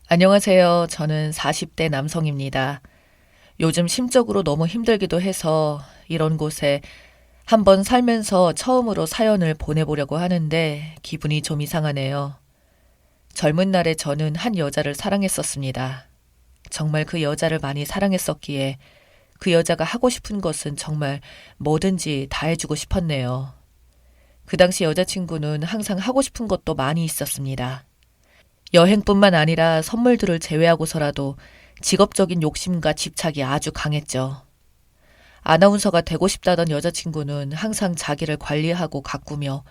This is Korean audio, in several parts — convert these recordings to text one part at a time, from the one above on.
안녕하세요. 저는 40대 남성입니다. 요즘 심적으로 너무 힘들기도 해서 이런 곳에 한번 살면서 처음으로 사연을 보내보려고 하는데 기분이 좀 이상하네요. 젊은 날에 저는 한 여자를 사랑했었습니다. 정말 그 여자를 많이 사랑했었기에 그 여자가 하고 싶은 것은 정말 뭐든지 다 해주고 싶었네요. 그 당시 여자친구는 항상 하고 싶은 것도 많이 있었습니다. 여행뿐만 아니라 선물들을 제외하고서라도 직업적인 욕심과 집착이 아주 강했죠. 아나운서가 되고 싶다던 여자친구는 항상 자기를 관리하고 가꾸며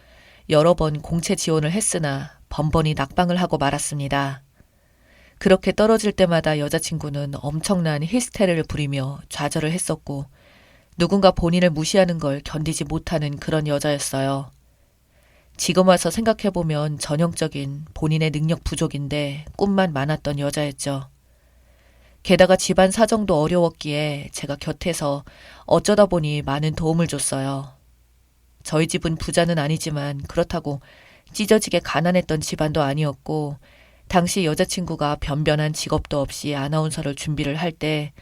여러 번 공채 지원을 했으나 번번이 낙방을 하고 말았습니다. 그렇게 떨어질 때마다 여자친구는 엄청난 히스테리를 부리며 좌절을 했었고 누군가 본인을 무시하는 걸 견디지 못하는 그런 여자였어요. 지금 와서 생각해보면 전형적인 본인의 능력 부족인데 꿈만 많았던 여자였죠. 게다가 집안 사정도 어려웠기에 제가 곁에서 어쩌다 보니 많은 도움을 줬어요. 저희 집은 부자는 아니지만 그렇다고 찢어지게 가난했던 집안도 아니었고 당시 여자친구가 변변한 직업도 없이 아나운서를 준비를 할 때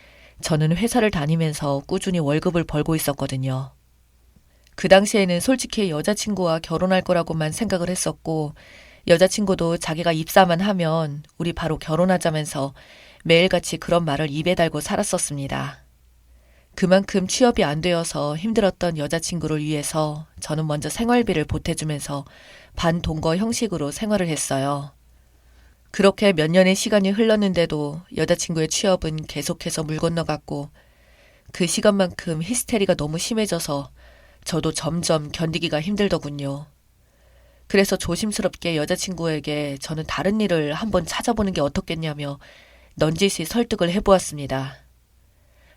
저는 회사를 다니면서 꾸준히 월급을 벌고 있었거든요. 그 당시에는 솔직히 여자친구와 결혼할 거라고만 생각을 했었고 여자친구도 자기가 입사만 하면 우리 바로 결혼하자면서 매일같이 그런 말을 입에 달고 살았었습니다. 그만큼 취업이 안 되어서 힘들었던 여자친구를 위해서 저는 먼저 생활비를 보태주면서 반동거 형식으로 생활을 했어요. 그렇게 몇 년의 시간이 흘렀는데도 여자친구의 취업은 계속해서 물 건너갔고 그 시간만큼 히스테리가 너무 심해져서 저도 점점 견디기가 힘들더군요. 그래서 조심스럽게 여자친구에게 저는 다른 일을 한번 찾아보는 게 어떻겠냐며 넌지시 설득을 해보았습니다.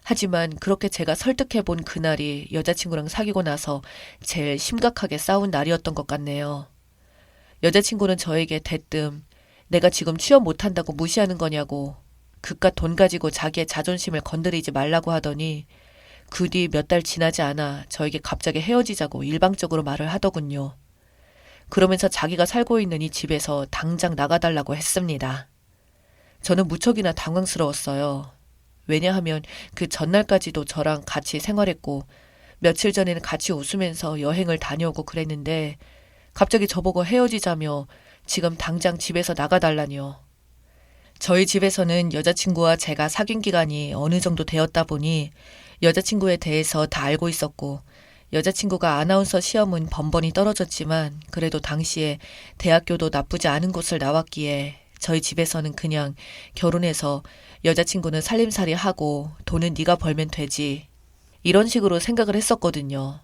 하지만 그렇게 제가 설득해본 그날이 여자친구랑 사귀고 나서 제일 심각하게 싸운 날이었던 것 같네요. 여자친구는 저에게 대뜸 내가 지금 취업 못한다고 무시하는 거냐고 그깟 돈 가지고 자기의 자존심을 건드리지 말라고 하더니 그 뒤 몇 달 지나지 않아 저에게 갑자기 헤어지자고 일방적으로 말을 하더군요. 그러면서 자기가 살고 있는 이 집에서 당장 나가달라고 했습니다. 저는 무척이나 당황스러웠어요. 왜냐하면 그 전날까지도 저랑 같이 생활했고 며칠 전에는 같이 웃으면서 여행을 다녀오고 그랬는데 갑자기 저보고 헤어지자며 지금 당장 집에서 나가달라니요. 저희 집에서는 여자친구와 제가 사귄 기간이 어느 정도 되었다 보니 여자친구에 대해서 다 알고 있었고 여자친구가 아나운서 시험은 번번이 떨어졌지만 그래도 당시에 대학교도 나쁘지 않은 곳을 나왔기에 저희 집에서는 그냥 결혼해서 여자친구는 살림살이 하고 돈은 네가 벌면 되지 이런 식으로 생각을 했었거든요.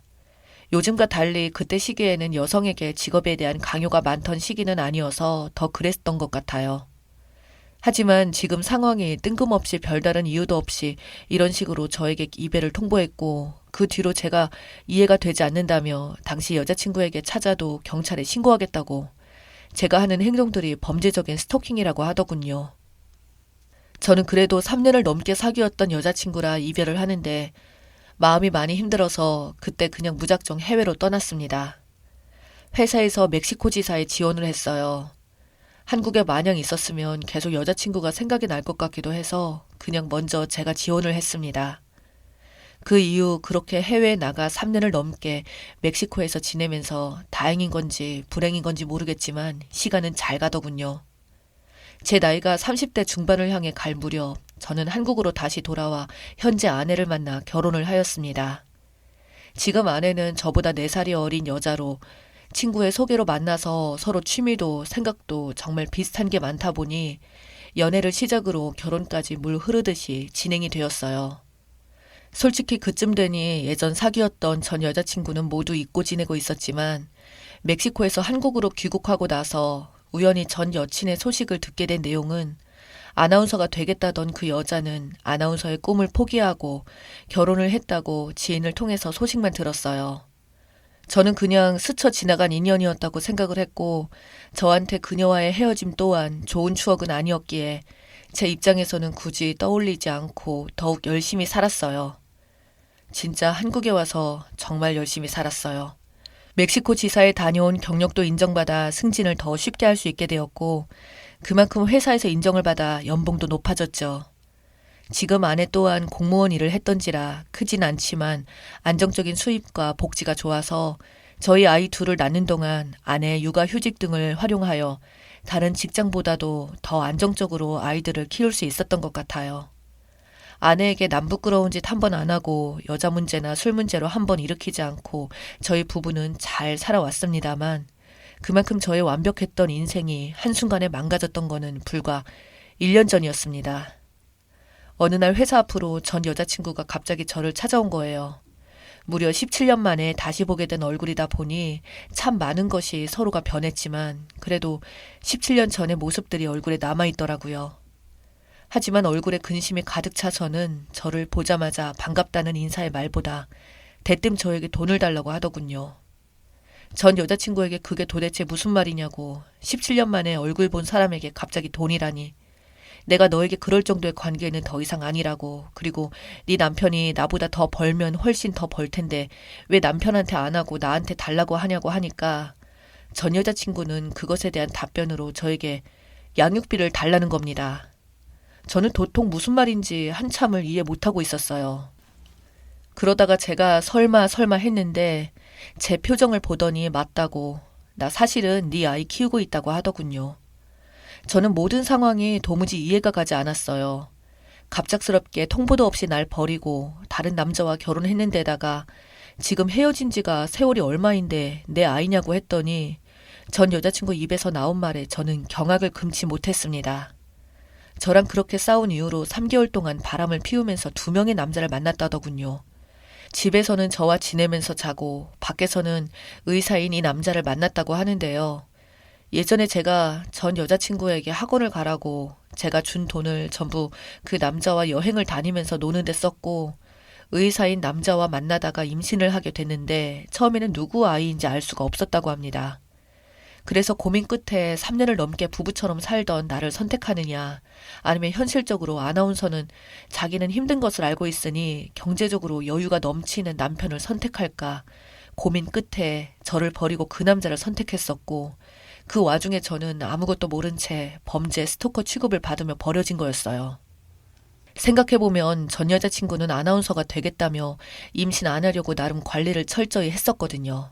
요즘과 달리 그때 시기에는 여성에게 직업에 대한 강요가 많던 시기는 아니어서 더 그랬던 것 같아요. 하지만 지금 상황이 뜬금없이 별다른 이유도 없이 이런 식으로 저에게 이별을 통보했고 그 뒤로 제가 이해가 되지 않는다며 당시 여자친구에게 찾아도 경찰에 신고하겠다고 제가 하는 행동들이 범죄적인 스토킹이라고 하더군요. 저는 그래도 3년을 넘게 사귀었던 여자친구라 이별을 하는데 마음이 많이 힘들어서 그때 그냥 무작정 해외로 떠났습니다. 회사에서 멕시코 지사에 지원을 했어요. 한국에 마냥 있었으면 계속 여자친구가 생각이 날 것 같기도 해서 그냥 먼저 제가 지원을 했습니다. 그 이후 그렇게 해외에 나가 3년을 넘게 멕시코에서 지내면서 다행인 건지 불행인 건지 모르겠지만 시간은 잘 가더군요. 제 나이가 30대 중반을 향해 갈 무렵 저는 한국으로 다시 돌아와 현재 아내를 만나 결혼을 하였습니다. 지금 아내는 저보다 4살이 어린 여자로 친구의 소개로 만나서 서로 취미도 생각도 정말 비슷한 게 많다 보니 연애를 시작으로 결혼까지 물 흐르듯이 진행이 되었어요. 솔직히 그쯤 되니 예전 사귀었던 전 여자친구는 모두 잊고 지내고 있었지만 멕시코에서 한국으로 귀국하고 나서 우연히 전 여친의 소식을 듣게 된 내용은 아나운서가 되겠다던 그 여자는 아나운서의 꿈을 포기하고 결혼을 했다고 지인을 통해서 소식만 들었어요. 저는 그냥 스쳐 지나간 인연이었다고 생각을 했고 저한테 그녀와의 헤어짐 또한 좋은 추억은 아니었기에 제 입장에서는 굳이 떠올리지 않고 더욱 열심히 살았어요. 진짜 한국에 와서 정말 열심히 살았어요. 멕시코 지사에 다녀온 경력도 인정받아 승진을 더 쉽게 할 수 있게 되었고 그만큼 회사에서 인정을 받아 연봉도 높아졌죠. 지금 아내 또한 공무원 일을 했던지라 크진 않지만 안정적인 수입과 복지가 좋아서 저희 아이 둘을 낳는 동안 아내의 육아휴직 등을 활용하여 다른 직장보다도 더 안정적으로 아이들을 키울 수 있었던 것 같아요. 아내에게 남 부끄러운 짓 한 번 안 하고 여자 문제나 술 문제로 한 번 일으키지 않고 저희 부부는 잘 살아왔습니다만 그만큼 저의 완벽했던 인생이 한순간에 망가졌던 거는 불과 1년 전이었습니다. 어느 날 회사 앞으로 전 여자친구가 갑자기 저를 찾아온 거예요. 무려 17년 만에 다시 보게 된 얼굴이다 보니 참 많은 것이 서로가 변했지만 그래도 17년 전의 모습들이 얼굴에 남아있더라고요. 하지만 얼굴에 근심이 가득 차서는 저를 보자마자 반갑다는 인사의 말보다 대뜸 저에게 돈을 달라고 하더군요. 전 여자친구에게 그게 도대체 무슨 말이냐고 17년 만에 얼굴 본 사람에게 갑자기 돈이라니. 내가 너에게 그럴 정도의 관계는 더 이상 아니라고. 그리고 네 남편이 나보다 더 벌면 훨씬 더 벌 텐데 왜 남편한테 안 하고 나한테 달라고 하냐고 하니까 전 여자친구는 그것에 대한 답변으로 저에게 양육비를 달라는 겁니다. 저는 도통 무슨 말인지 한참을 이해 못하고 있었어요. 그러다가 제가 설마 했는데 제 표정을 보더니 맞다고. 나 사실은 네 아이 키우고 있다고 하더군요. 저는 모든 상황이 도무지 이해가 가지 않았어요. 갑작스럽게 통보도 없이 날 버리고 다른 남자와 결혼했는데다가 지금 헤어진 지가 세월이 얼마인데 내 아이냐고 했더니 전 여자친구 입에서 나온 말에 저는 경악을 금치 못했습니다. 저랑 그렇게 싸운 이후로 3개월 동안 바람을 피우면서 2명의 남자를 만났다더군요. 집에서는 저와 지내면서 자고 밖에서는 의사인 이 남자를 만났다고 하는데요. 예전에 제가 전 여자친구에게 학원을 가라고 제가 준 돈을 전부 그 남자와 여행을 다니면서 노는 데 썼고 의사인 남자와 만나다가 임신을 하게 됐는데 처음에는 누구 아이인지 알 수가 없었다고 합니다. 그래서 고민 끝에 3년을 넘게 부부처럼 살던 나를 선택하느냐 아니면 현실적으로 아나운서는 자기는 힘든 것을 알고 있으니 경제적으로 여유가 넘치는 남편을 선택할까 고민 끝에 저를 버리고 그 남자를 선택했었고 그 와중에 저는 아무것도 모른 채 범죄 스토커 취급을 받으며 버려진 거였어요. 생각해보면 전 여자친구는 아나운서가 되겠다며 임신 안 하려고 나름 관리를 철저히 했었거든요.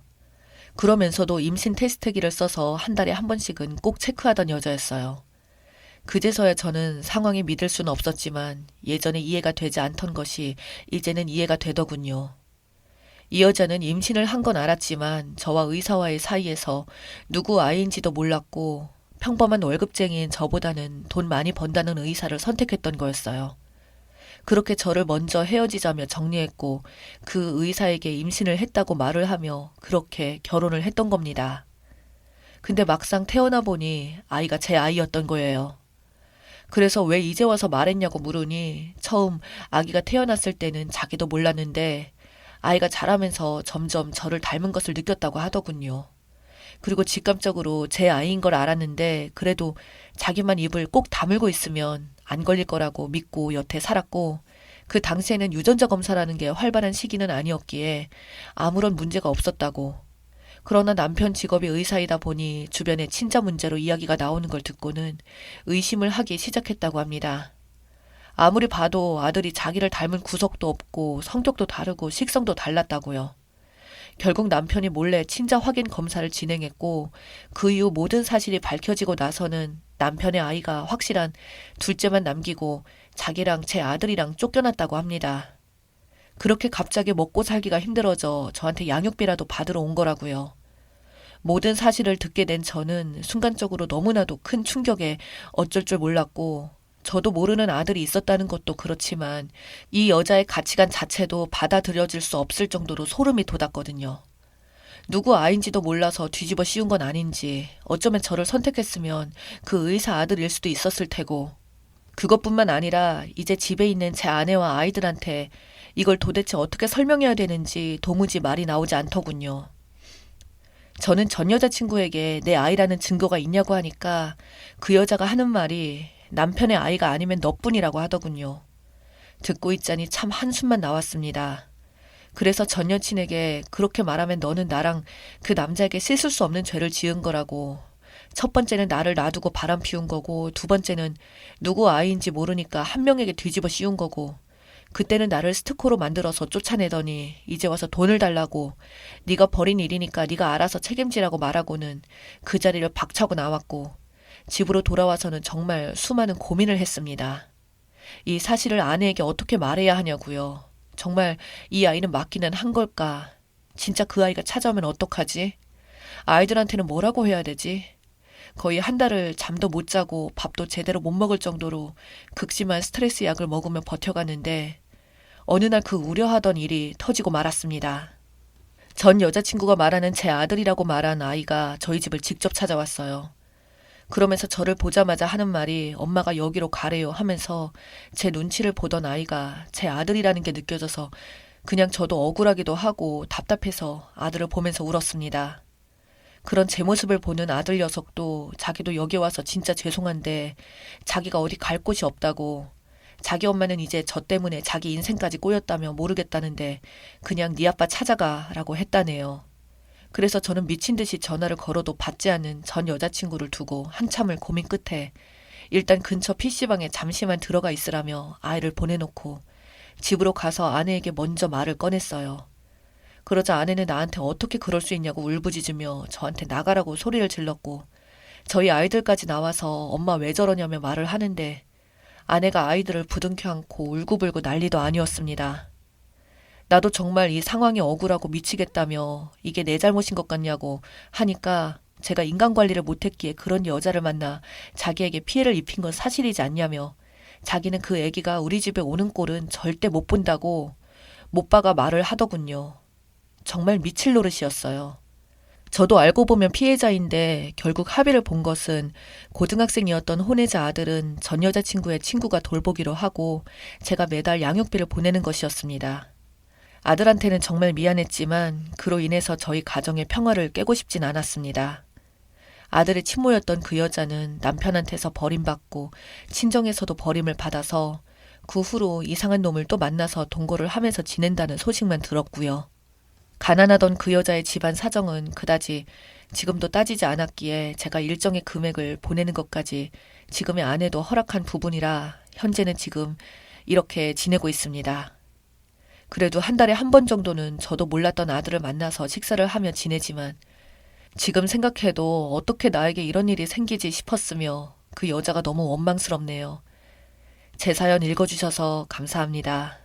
그러면서도 임신 테스트기를 써서 한 달에 한 번씩은 꼭 체크하던 여자였어요. 그제서야 저는 상황이 믿을 수는 없었지만 예전에 이해가 되지 않던 것이 이제는 이해가 되더군요. 이 여자는 임신을 한 건 알았지만 저와 의사와의 사이에서 누구 아이인지도 몰랐고 평범한 월급쟁이인 저보다는 돈 많이 번다는 의사를 선택했던 거였어요. 그렇게 저를 먼저 헤어지자며 정리했고 그 의사에게 임신을 했다고 말을 하며 그렇게 결혼을 했던 겁니다. 근데 막상 태어나 보니 아이가 제 아이였던 거예요. 그래서 왜 이제 와서 말했냐고 물으니 처음 아기가 태어났을 때는 자기도 몰랐는데 아이가 자라면서 점점 저를 닮은 것을 느꼈다고 하더군요. 그리고 직감적으로 제 아이인 걸 알았는데 그래도 자기만 입을 꼭 다물고 있으면 안 걸릴 거라고 믿고 여태 살았고 그 당시에는 유전자 검사라는 게 활발한 시기는 아니었기에 아무런 문제가 없었다고. 그러나 남편 직업이 의사이다 보니 주변에 친자 문제로 이야기가 나오는 걸 듣고는 의심을 하기 시작했다고 합니다. 아무리 봐도 아들이 자기를 닮은 구석도 없고 성격도 다르고 식성도 달랐다고요. 결국 남편이 몰래 친자 확인 검사를 진행했고 그 이후 모든 사실이 밝혀지고 나서는 남편의 아이가 확실한 둘째만 남기고 자기랑 제 아들이랑 쫓겨났다고 합니다. 그렇게 갑자기 먹고 살기가 힘들어져 저한테 양육비라도 받으러 온 거라고요. 모든 사실을 듣게 된 저는 순간적으로 너무나도 큰 충격에 어쩔 줄 몰랐고 저도 모르는 아들이 있었다는 것도 그렇지만 이 여자의 가치관 자체도 받아들여질 수 없을 정도로 소름이 돋았거든요. 누구 아인지도 몰라서 뒤집어 씌운 건 아닌지 어쩌면 저를 선택했으면 그 의사 아들일 수도 있었을 테고 그것뿐만 아니라 이제 집에 있는 제 아내와 아이들한테 이걸 도대체 어떻게 설명해야 되는지 도무지 말이 나오지 않더군요. 저는 전 여자친구에게 내 아이라는 증거가 있냐고 하니까 그 여자가 하는 말이 남편의 아이가 아니면 너뿐이라고 하더군요. 듣고 있자니 참 한숨만 나왔습니다. 그래서 전 여친에게 그렇게 말하면 너는 나랑 그 남자에게 씻을 수 없는 죄를 지은 거라고 첫 번째는 나를 놔두고 바람 피운 거고, 두 번째는 누구 아이인지 모르니까 한 명에게 뒤집어 씌운 거고, 그때는 나를 스토커로 만들어서 쫓아내더니 이제 와서 돈을 달라고, 네가 벌인 일이니까 네가 알아서 책임지라고 말하고는 그 자리를 박차고 나왔고, 집으로 돌아와서는 정말 수많은 고민을 했습니다. 이 사실을 아내에게 어떻게 말해야 하냐고요. 정말 이 아이는 맞기는 한 걸까? 진짜 그 아이가 찾아오면 어떡하지? 아이들한테는 뭐라고 해야 되지? 거의 한 달을 잠도 못 자고 밥도 제대로 못 먹을 정도로 극심한 스트레스 약을 먹으며 버텨갔는데 어느 날 그 우려하던 일이 터지고 말았습니다. 전 여자친구가 말하는 제 아들이라고 말한 아이가 저희 집을 직접 찾아왔어요. 그러면서 저를 보자마자 하는 말이 엄마가 여기로 가래요 하면서 제 눈치를 보던 아이가 제 아들이라는 게 느껴져서 그냥 저도 억울하기도 하고 답답해서 아들을 보면서 울었습니다. 그런 제 모습을 보는 아들 녀석도 자기도 여기 와서 진짜 죄송한데 자기가 어디 갈 곳이 없다고, 자기 엄마는 이제 저 때문에 자기 인생까지 꼬였다며 모르겠다는데 그냥 네 아빠 찾아가라고 했다네요. 그래서 저는 미친 듯이 전화를 걸어도 받지 않는 전 여자친구를 두고 한참을 고민 끝에 일단 근처 PC방에 잠시만 들어가 있으라며 아이를 보내놓고 집으로 가서 아내에게 먼저 말을 꺼냈어요. 그러자 아내는 나한테 어떻게 그럴 수 있냐고 울부짖으며 저한테 나가라고 소리를 질렀고 저희 아이들까지 나와서 엄마 왜 저러냐며 말을 하는데 아내가 아이들을 부둥켜 안고 울고불고 난리도 아니었습니다. 나도 정말 이 상황이 억울하고 미치겠다며 이게 내 잘못인 것 같냐고 하니까 제가 인간관리를 못했기에 그런 여자를 만나 자기에게 피해를 입힌 건 사실이지 않냐며 자기는 그 애기가 우리 집에 오는 꼴은 절대 못 본다고 못 봐가 말을 하더군요. 정말 미칠 노릇이었어요. 저도 알고 보면 피해자인데 결국 합의를 본 것은 고등학생이었던 혼외자 아들은 전 여자친구의 친구가 돌보기로 하고 제가 매달 양육비를 보내는 것이었습니다. 아들한테는 정말 미안했지만 그로 인해서 저희 가정의 평화를 깨고 싶진 않았습니다. 아들의 친모였던 그 여자는 남편한테서 버림받고 친정에서도 버림을 받아서 그 후로 이상한 놈을 또 만나서 동거를 하면서 지낸다는 소식만 들었고요. 가난하던 그 여자의 집안 사정은 그다지 지금도 따지지 않았기에 제가 일정의 금액을 보내는 것까지 지금의 아내도 허락한 부분이라 현재는 지금 이렇게 지내고 있습니다. 그래도 한 달에 한 번 정도는 저도 몰랐던 아들을 만나서 식사를 하며 지내지만 지금 생각해도 어떻게 나에게 이런 일이 생기지 싶었으며 그 여자가 너무 원망스럽네요. 제 사연 읽어주셔서 감사합니다.